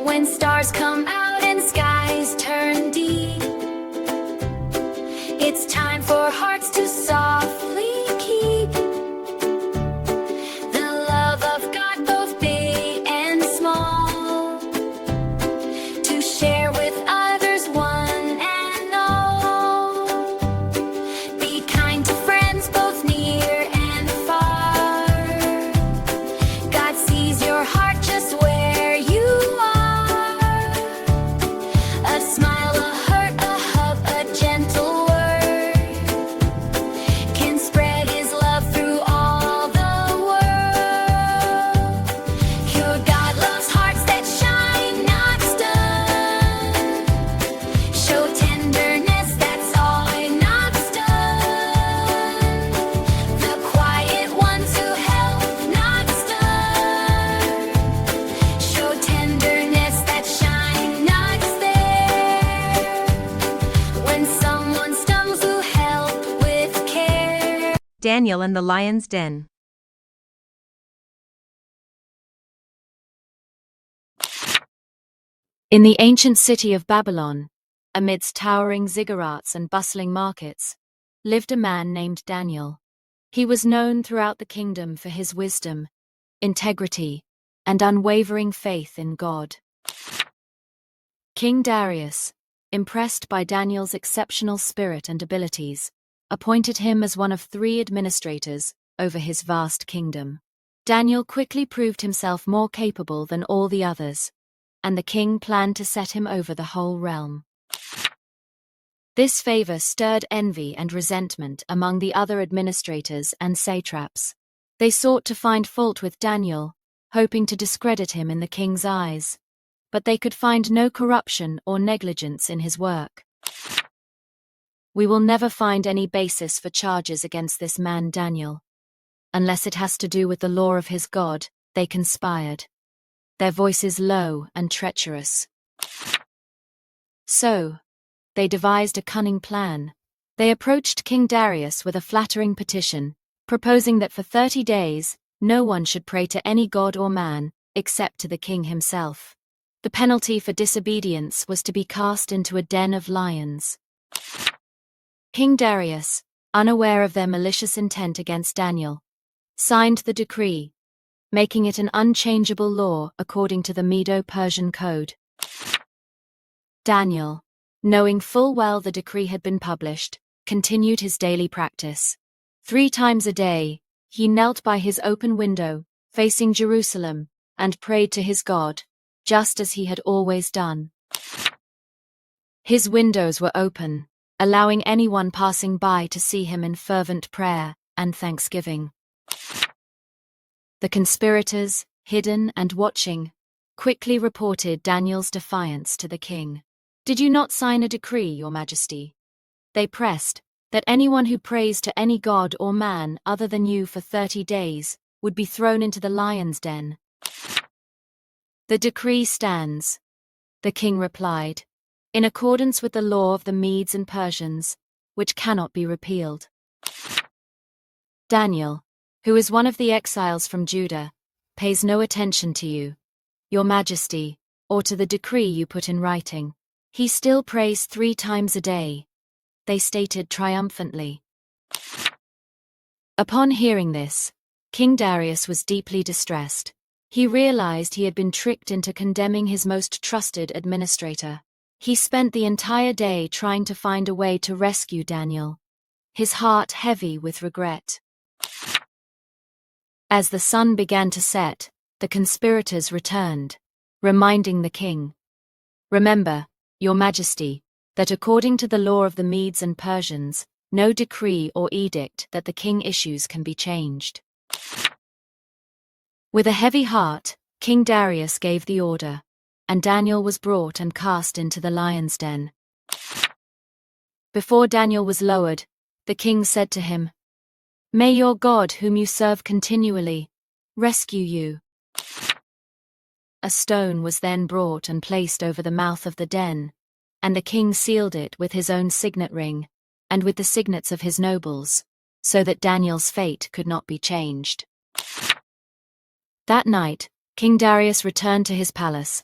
When stars come out and skies turn deep, it's time for hearts to softly keep the love of God, both big and small, to share with others, one and all. Be kind to friends, both near and far. God sees your heart just where you are. A smile, a hurt, a hug, a gentle word can spread His love through all the world. Your God loves hearts that shine, not stun. Show tenderness, that's all, not stun. The quiet ones who help, not stun. Show tenderness that shine, not there. When someone stumbles, who help with care. Daniel and the Lion's Den. In the ancient city of Babylon, amidst towering ziggurats and bustling markets, lived a man named Daniel. He was known throughout the kingdom for his wisdom, integrity, and unwavering faith in God. King Darius, impressed by Daniel's exceptional spirit and abilities, appointed him as one of 3 administrators over his vast kingdom. Daniel quickly proved himself more capable than all the others, and the king planned to set him over the whole realm. This favor stirred envy and resentment among the other administrators and satraps. They sought to find fault with Daniel, hoping to discredit him in the king's eyes, but they could find no corruption or negligence in his work. "We will never find any basis for charges against this man Daniel. Unless it has to do with the law of his God," they conspired, their voices low and treacherous. So, they devised a cunning plan. They approached King Darius with a flattering petition, proposing that for 30 days, no one should pray to any god or man, except to the king himself. The penalty for disobedience was to be cast into a den of lions. King Darius, unaware of their malicious intent against Daniel, signed the decree, making it an unchangeable law according to the Medo-Persian code. Daniel, knowing full well the decree had been published, continued his daily practice. 3 times a day, he knelt by his open window, facing Jerusalem, and prayed to his God, just as he had always done. His windows were open, allowing anyone passing by to see him in fervent prayer and thanksgiving. The conspirators, hidden and watching, quickly reported Daniel's defiance to the king. "Did you not sign a decree, Your Majesty?" They pressed, "that anyone who prays to any god or man other than you for 30 days would be thrown into the lion's den." "The decree stands," the king replied, "in accordance with the law of the Medes and Persians, which cannot be repealed." Daniel, who is one of the exiles from Judah, pays no attention to you, Your Majesty, or to the decree you put in writing. He still prays 3 times a day, they stated triumphantly. Upon hearing this, King Darius was deeply distressed. He realized he had been tricked into condemning his most trusted administrator. He spent the entire day trying to find a way to rescue Daniel, his heart heavy with regret. As the sun began to set, the conspirators returned, reminding the king, "Remember, Your Majesty, that according to the law of the Medes and Persians, no decree or edict that the king issues can be changed." With a heavy heart, King Darius gave the order, and Daniel was brought and cast into the lion's den. Before Daniel was lowered, the king said to him, "May your God, whom you serve continually, rescue you." A stone was then brought and placed over the mouth of the den, and the king sealed it with his own signet ring, and with the signets of his nobles, so that Daniel's fate could not be changed. That night, King Darius returned to his palace,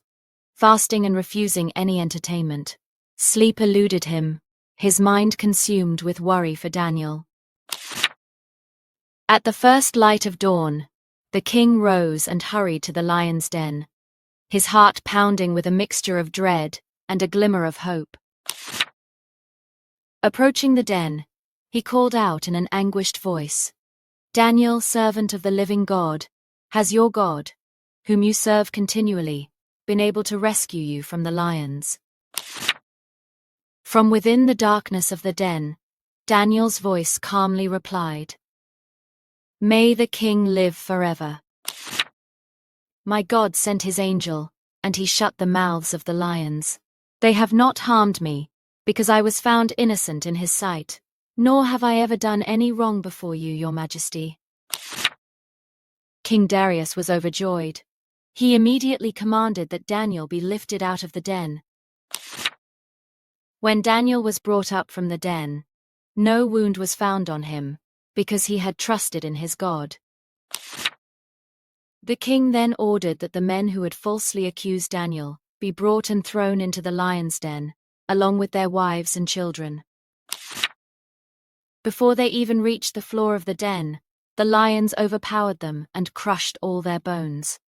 fasting and refusing any entertainment. Sleep eluded him, his mind consumed with worry for Daniel. At the first light of dawn, the king rose and hurried to the lion's den, his heart pounding with a mixture of dread and a glimmer of hope. Approaching the den, he called out in an anguished voice, "Daniel, servant of the living God, has your God, whom you serve continually, been able to rescue you from the lions?" From within the darkness of the den, Daniel's voice calmly replied, "May the king live forever. My God sent his angel, and he shut the mouths of the lions. They have not harmed me, because I was found innocent in his sight, nor have I ever done any wrong before you, your majesty." King Darius was overjoyed. He immediately commanded that Daniel be lifted out of the den. When Daniel was brought up from the den, no wound was found on him, because he had trusted in his God. The king then ordered that the men who had falsely accused Daniel be brought and thrown into the lion's den, along with their wives and children. Before they even reached the floor of the den, the lions overpowered them and crushed all their bones.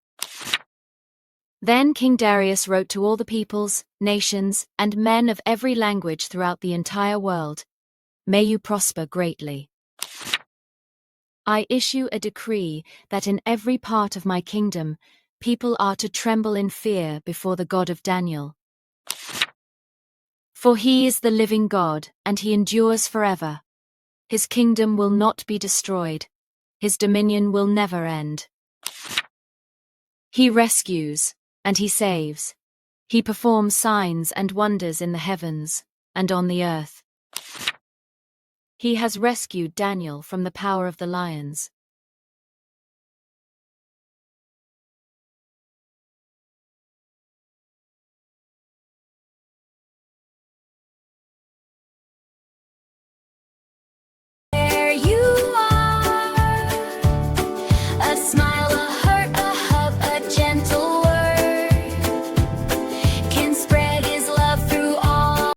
Then King Darius wrote to all the peoples, nations, and men of every language throughout the entire world, "May you prosper greatly. I issue a decree that in every part of my kingdom, people are to tremble in fear before the God of Daniel. For he is the living God, and he endures forever. His kingdom will not be destroyed. His dominion will never end. He rescues, and he saves. He performs signs and wonders in the heavens and on the earth. He has rescued Daniel from the power of the lions.